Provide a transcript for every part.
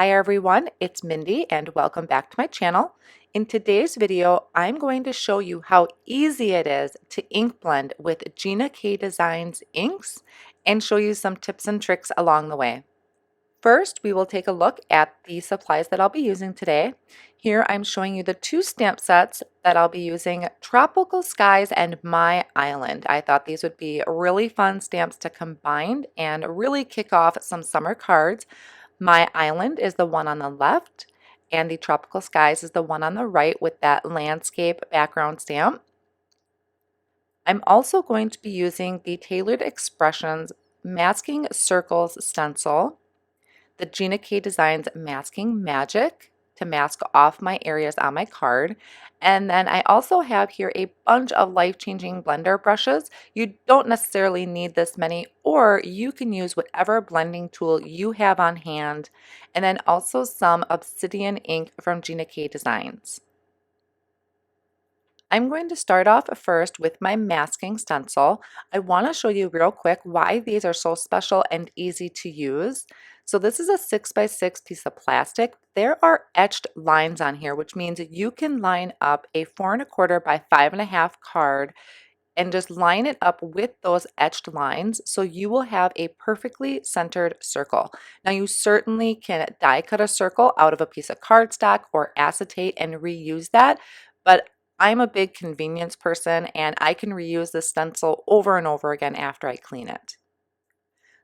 Hi everyone, it's Mindy and welcome back to my channel. In today's video, I'm going to show you how easy it is to ink blend with Gina K Designs inks and show you some tips and tricks along the way. First, we will take a look at the supplies that I'll be using today. Here I'm showing you the two stamp sets that I'll be using, Tropical Skies and My Island. I thought these would be really fun stamps to combine and really kick off some summer cards. My Island is the one on the left, and the Tropical Skies is the one on the right with that landscape background stamp. I'm also going to be using the Tailored Expressions Masking Circles stencil, the Gina K Designs Masking Magic to mask off my areas on my card. And then I also have here a bunch of life-changing blender brushes. You don't necessarily need this many, or you can use whatever blending tool you have on hand. And then also some Obsidian ink from Gina K Designs. I'm going to start off first with my masking stencil. I want to show you real quick why these are so special and easy to use. So this is a 6x6 piece of plastic. There are etched lines on here, which means you can line up a 4¼ by 5½ card and just line it up with those etched lines so you will have a perfectly centered circle. Now you certainly can die cut a circle out of a piece of cardstock or acetate and reuse that, but I'm a big convenience person and I can reuse this stencil over and over again after I clean it.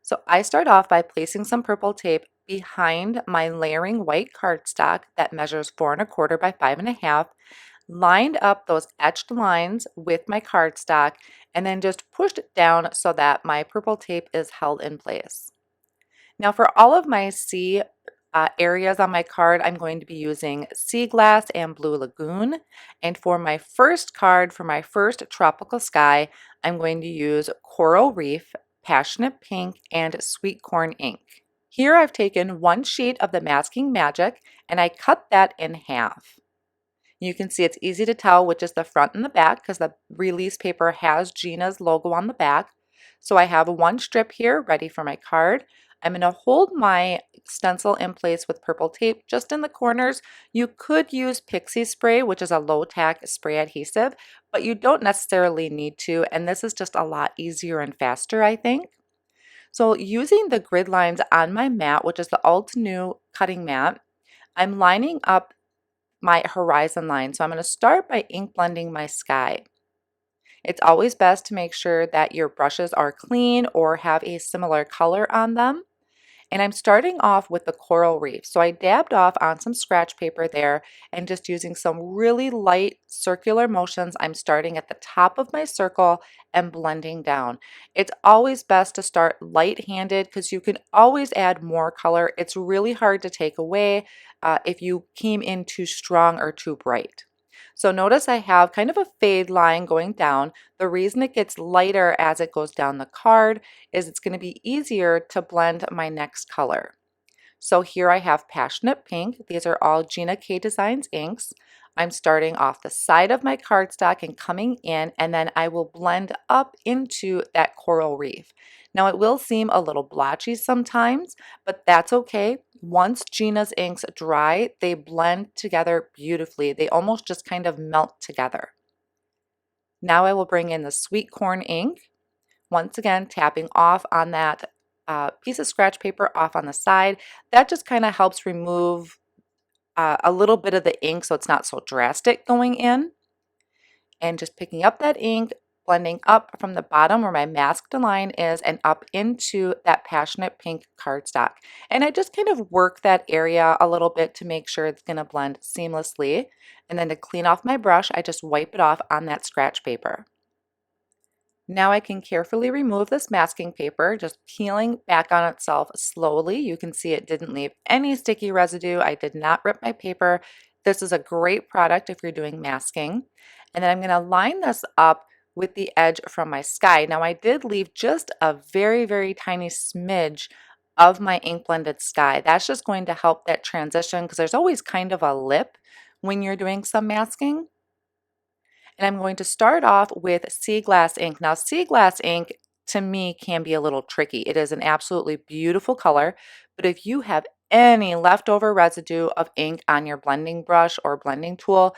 So I start off by placing some purple tape behind my layering white cardstock that measures 4¼ by 5½, lined up those etched lines with my cardstock, and then just pushed it down so that my purple tape is held in place. Now for all of my sea areas on my card, I'm going to be using Sea Glass and Blue Lagoon. And for my first card, for my first Tropical Sky, I'm going to use Coral Reef, Passionate Pink, and Sweet Corn ink. Here I've taken one sheet of the Masking Magic and I cut that in half. You can see it's easy to tell which is the front and the back because the release paper has Gina's logo on the back. So I have one strip here ready for my card. I'm going to hold my stencil in place with purple tape just in the corners. You could use pixie spray, which is a low tack spray adhesive, but you don't necessarily need to, and this is just a lot easier and faster, I think. So using the grid lines on my mat, which is the Alt New cutting mat, I'm lining up my horizon line. So I'm going to start by ink blending my sky. It's always best to make sure that your brushes are clean or have a similar color on them. And I'm starting off with the Coral Reef. So I dabbed off on some scratch paper there and just using some really light circular motions, I'm starting at the top of my circle and blending down. It's always best to start light-handed because you can always add more color. It's really hard to take away if you came in too strong or too bright. So notice I have kind of a fade line going down. The reason it gets lighter as it goes down the card is it's going to be easier to blend my next color. So here I have Passionate Pink. These are all Gina K Designs inks. I'm starting off the side of my cardstock and coming in, and then I will blend up into that Coral Reef. Now it will seem a little blotchy sometimes, but that's okay. Once Gina's inks dry, they blend together beautifully. They almost just kind of melt together. Now I will bring in the Sweet Corn ink. Once again, tapping off on that piece of scratch paper off on the side. That just kind of helps remove a little bit of the ink so it's not so drastic going in. And just picking up that ink, blending up from the bottom where my masked line is and up into that Passionate Pink cardstock. And I just kind of work that area a little bit to make sure it's going to blend seamlessly. And then to clean off my brush, I just wipe it off on that scratch paper. Now I can carefully remove this masking paper, just peeling back on itself slowly. You can see it didn't leave any sticky residue. I did not rip my paper. This is a great product if you're doing masking. And then I'm going to line this up with the edge from my sky. Now I did leave just a very, very tiny smidge of my ink blended sky. That's just going to help that transition because there's always kind of a lip when you're doing some masking. And I'm going to start off with Sea Glass ink. Now, Sea Glass ink to me can be a little tricky. It is an absolutely beautiful color, but if you have any leftover residue of ink on your blending brush or blending tool,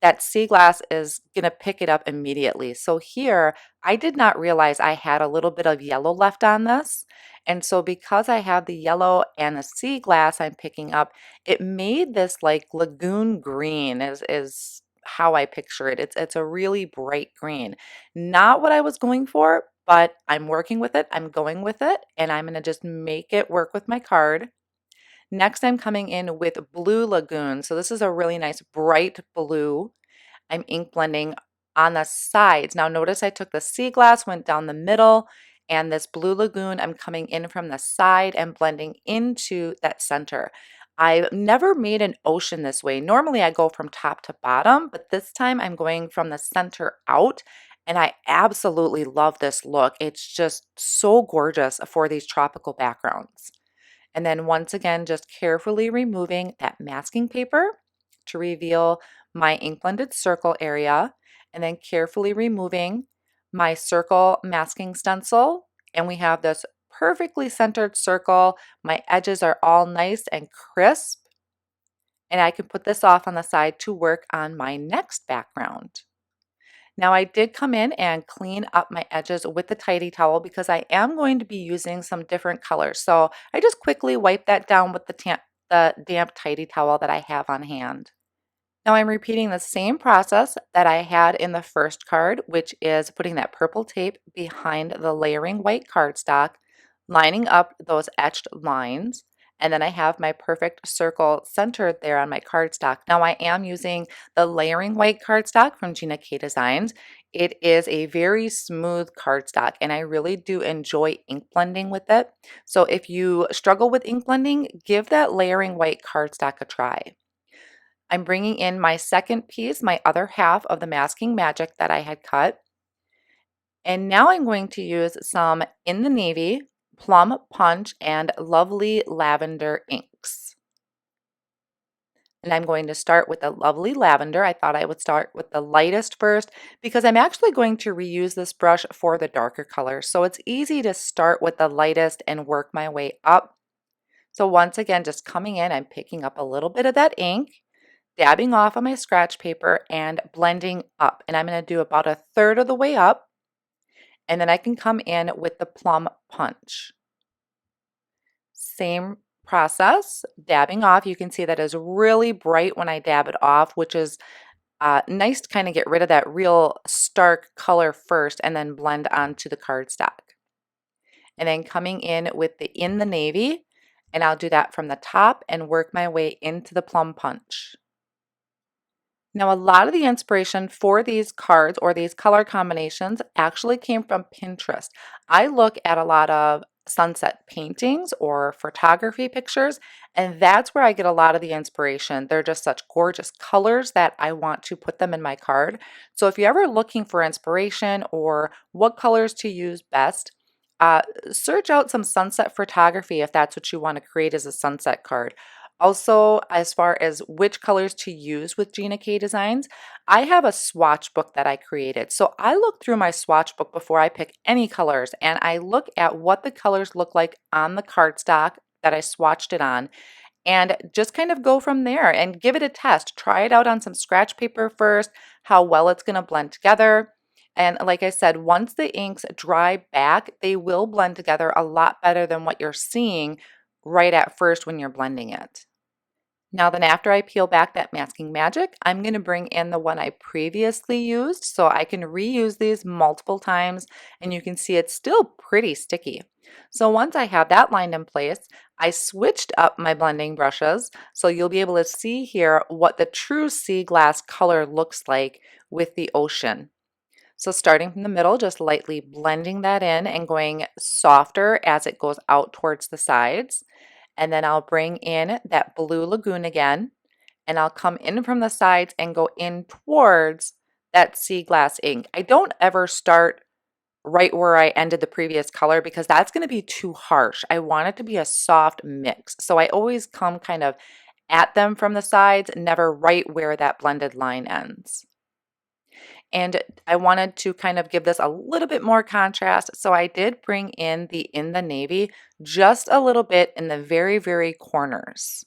that sea glass is going to pick it up immediately. So here, I did not realize I had a little bit of yellow left on this. And so because I have the yellow and the sea glass I'm picking up, it made this like lagoon green is how I picture it. It's a really bright green. Not what I was going for, but I'm working with it. I'm going with it, and I'm going to just make it work with my card. Next, I'm coming in with Blue Lagoon. So this is a really nice bright blue. I'm ink blending on the sides. Now notice I took the sea glass, went down the middle, and this Blue Lagoon, I'm coming in from the side and blending into that center. I've never made an ocean this way. Normally I go from top to bottom, but this time I'm going from the center out, and I absolutely love this look. It's just so gorgeous for these tropical backgrounds. And then once again, just carefully removing that masking paper to reveal my ink blended circle area, and then carefully removing my circle masking stencil. And we have this perfectly centered circle. My edges are all nice and crisp, and I can put this off on the side to work on my next background. Now I did come in and clean up my edges with the tidy towel because I am going to be using some different colors. So I just quickly wipe that down with the damp tidy towel that I have on hand. Now I'm repeating the same process that I had in the first card, which is putting that purple tape behind the layering white cardstock, lining up those etched lines, and then I have my perfect circle centered there on my cardstock. Now I am using the layering white cardstock from Gina K Designs. It is a very smooth cardstock, and I really do enjoy ink blending with it. So if you struggle with ink blending, give that layering white cardstock a try. I'm bringing in my second piece, my other half of the masking magic that I had cut. And now I'm going to use some In the Navy, Plum Punch, and Lovely Lavender inks. And I'm going to start with the Lovely Lavender. I thought I would start with the lightest first because I'm actually going to reuse this brush for the darker colors. So it's easy to start with the lightest and work my way up. So once again, just coming in, I'm picking up a little bit of that ink, dabbing off on my scratch paper and blending up. And I'm going to do about a third of the way up, and then I can come in with the Plum Punch. Same process, dabbing off. You can see that is really bright when I dab it off, which is nice to kind of get rid of that real stark color first and then blend onto the cardstock. And then coming in with the In the Navy, and I'll do that from the top and work my way into the Plum Punch. Now, a lot of the inspiration for these cards or these color combinations actually came from Pinterest. I look at a lot of sunset paintings or photography pictures, and that's where I get a lot of the inspiration. They're just such gorgeous colors that I want to put them in my card. So if you're ever looking for inspiration or what colors to use best, search out some sunset photography if that's what you want to create as a sunset card. Also, as far as which colors to use with Gina K Designs, I have a swatch book that I created. So I look through my swatch book before I pick any colors, and I look at what the colors look like on the cardstock that I swatched it on, and just kind of go from there and give it a test. Try it out on some scratch paper first, how well it's going to blend together. And like I said, once the inks dry back, they will blend together a lot better than what you're seeing right at first when you're blending it. Now then, after I peel back that masking magic, I'm going to bring in the one I previously used so I can reuse these multiple times, and you can see it's still pretty sticky. So once I have that lined in place, I switched up my blending brushes so you'll be able to see here what the true sea glass color looks like with the ocean. So starting from the middle, just lightly blending that in and going softer as it goes out towards the sides. And then I'll bring in that Blue Lagoon again, and I'll come in from the sides and go in towards that sea glass ink. I don't ever start right where I ended the previous color because that's going to be too harsh. I want it to be a soft mix. So I always come kind of at them from the sides, never right where that blended line ends. And I wanted to kind of give this a little bit more contrast, so I did bring in the navy just a little bit in the very, very corners.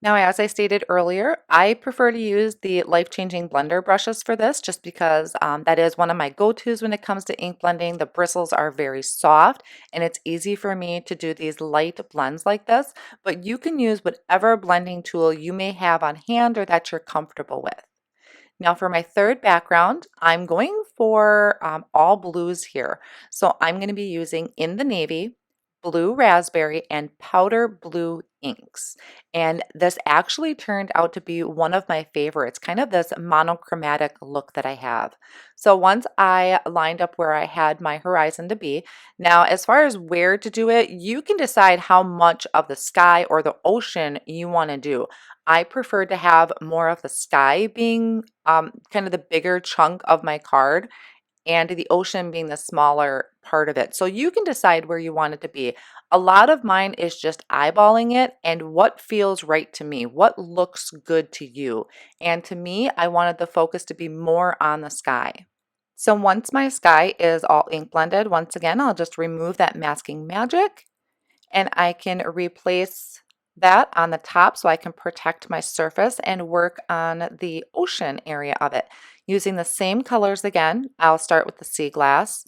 Now, as I stated earlier, I prefer to use the life-changing blender brushes for this just because that is one of my go-tos when it comes to ink blending. The bristles are very soft and it's easy for me to do these light blends like this, but you can use whatever blending tool you may have on hand or that you're comfortable with. Now for my third background, I'm going for all blues here. So I'm going to be using In the Navy, Blue Raspberry, and Powder Blue inks. And this actually turned out to be one of my favorites, kind of this monochromatic look that I have. So once I lined up where I had my horizon to be, now as far as where to do it, you can decide how much of the sky or the ocean you want to do. I prefer to have more of the sky being kind of the bigger chunk of my card and the ocean being the smaller part of it. So you can decide where you want it to be. A lot of mine is just eyeballing it and what feels right to me, what looks good to you. And to me, I wanted the focus to be more on the sky. So once my sky is all ink blended, once again, I'll just remove that masking magic and I can replace that on the top so I can protect my surface and work on the ocean area of it. Using the same colors again, I'll start with the sea glass.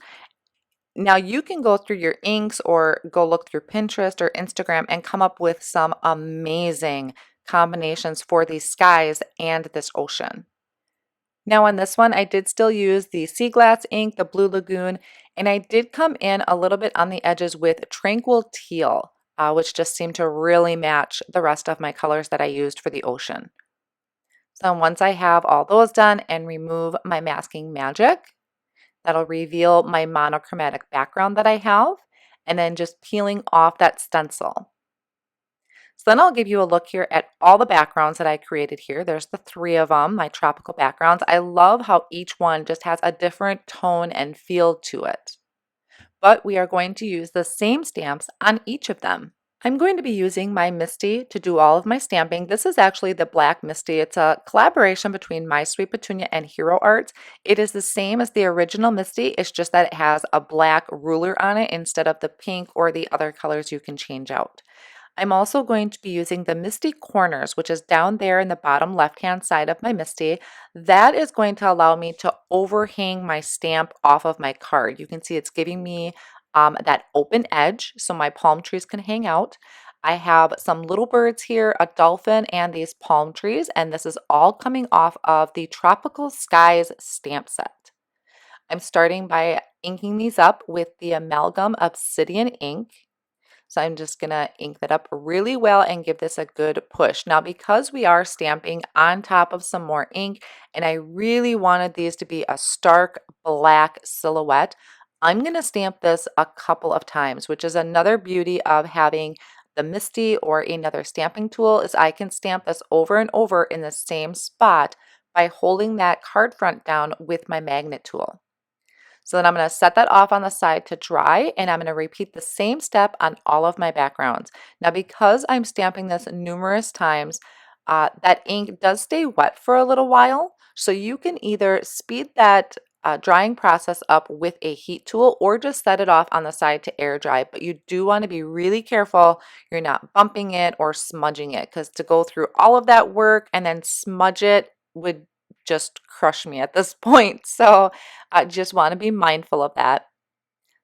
Now you can go through your inks or go look through Pinterest or Instagram and come up with some amazing combinations for these skies and this ocean. Now on this one, I did still use the sea glass ink, the Blue Lagoon, and I did come in a little bit on the edges with Tranquil Teal, which just seemed to really match the rest of my colors that I used for the ocean. So once I have all those done and remove my masking magic, that'll reveal my monochromatic background that I have, and then just peeling off that stencil. So then I'll give you a look here at all the backgrounds that I created here. There's the three of them, my tropical backgrounds. I love how each one just has a different tone and feel to it. But we are going to use the same stamps on each of them. I'm going to be using my Misty to do all of my stamping. This is actually the Black Misty. It's a collaboration between My Sweet Petunia and Hero Arts. It is the same as the original Misty. It's just that it has a black ruler on it instead of the pink or the other colors you can change out. I'm also going to be using the Misty Corners, which is down there in the bottom left-hand side of my Misty. That is going to allow me to overhang my stamp off of my card. You can see it's giving me that open edge so my palm trees can hang out. I have some little birds here, a dolphin, and these palm trees, and this is all coming off of the Tropical Skies stamp set. I'm starting by inking these up with the Amalgam Obsidian ink. So I'm just going to ink that up really well and give this a good push. Now, because we are stamping on top of some more ink, and I really wanted these to be a stark black silhouette, I'm going to stamp this a couple of times, which is another beauty of having the Misty or another stamping tool is I can stamp this over and over in the same spot by holding that card front down with my magnet tool. So then I'm going to set that off on the side to dry, and I'm going to repeat the same step on all of my backgrounds. Now, because I'm stamping this numerous times, that ink does stay wet for a little while. So you can either speed that drying process up with a heat tool or just set it off on the side to air dry. But you do want to be really careful you're not bumping it or smudging it, because to go through all of that work and then smudge it would just crush me at this point. So I just want to be mindful of that.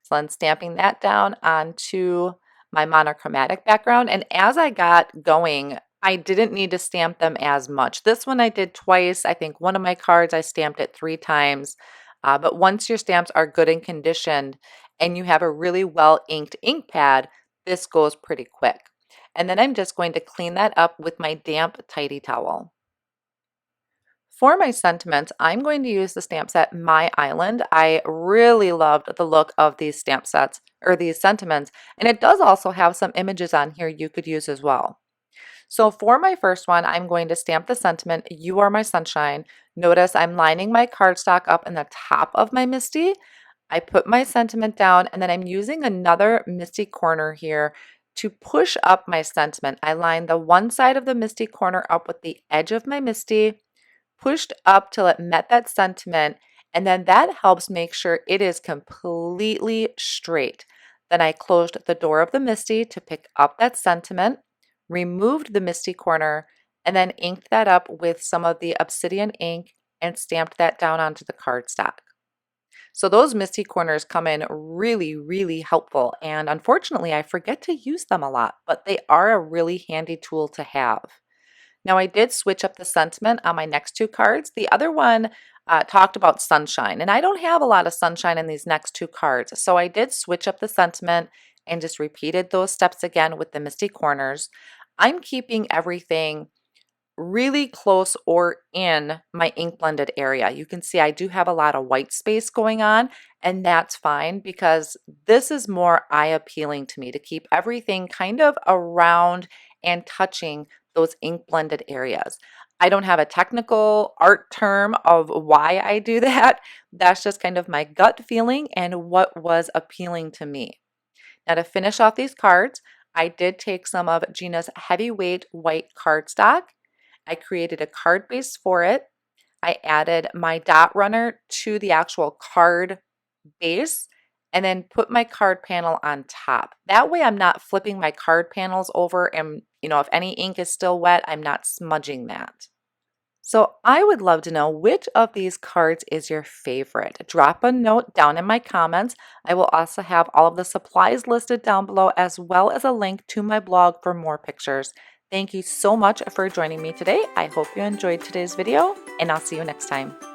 So I'm stamping that down onto my monochromatic background. And as I got going, I didn't need to stamp them as much. This one I did twice. I think one of my cards I stamped it 3 times. But once your stamps are good and conditioned and you have a really well inked ink pad, this goes pretty quick. And then I'm just going to clean that up with my damp tidy towel. For my sentiments, I'm going to use the stamp set My Island. I really loved the look of these stamp sets or these sentiments, and it does also have some images on here you could use as well. So for my first one, I'm going to stamp the sentiment, You Are My Sunshine. Notice I'm lining my cardstock up in the top of my Misty. I put my sentiment down, and then I'm using another Misty corner here to push up my sentiment. I line the one side of the Misty corner up with the edge of my Misty, pushed up till it met that sentiment, and then that helps make sure it is completely straight. Then I closed the door of the Misty to pick up that sentiment, removed the Misty corner, and then inked that up with some of the Obsidian ink and stamped that down onto the cardstock. So those Misty corners come in really, really helpful, and unfortunately I forget to use them a lot, but they are a really handy tool to have. Now I did switch up the sentiment on my next two cards. The other one talked about sunshine, and I don't have a lot of sunshine in these next two cards, so I did switch up the sentiment and just repeated those steps again with the Misty corners. I'm keeping everything really close or in my ink blended area. You can see I do have a lot of white space going on, and that's fine because this is more eye appealing to me to keep everything kind of around and touching those ink blended areas. I don't have a technical art term of why I do that. That's just kind of my gut feeling and what was appealing to me. Now to finish off these cards, I did take some of Gina's heavyweight white cardstock. I created a card base for it. I added my dot runner to the actual card base and then put my card panel on top. That way I'm not flipping my card panels over and, if any ink is still wet, I'm not smudging that. So I would love to know which of these cards is your favorite. Drop a note down in my comments. I will also have all of the supplies listed down below as well as a link to my blog for more pictures. Thank you so much for joining me today. I hope you enjoyed today's video and I'll see you next time.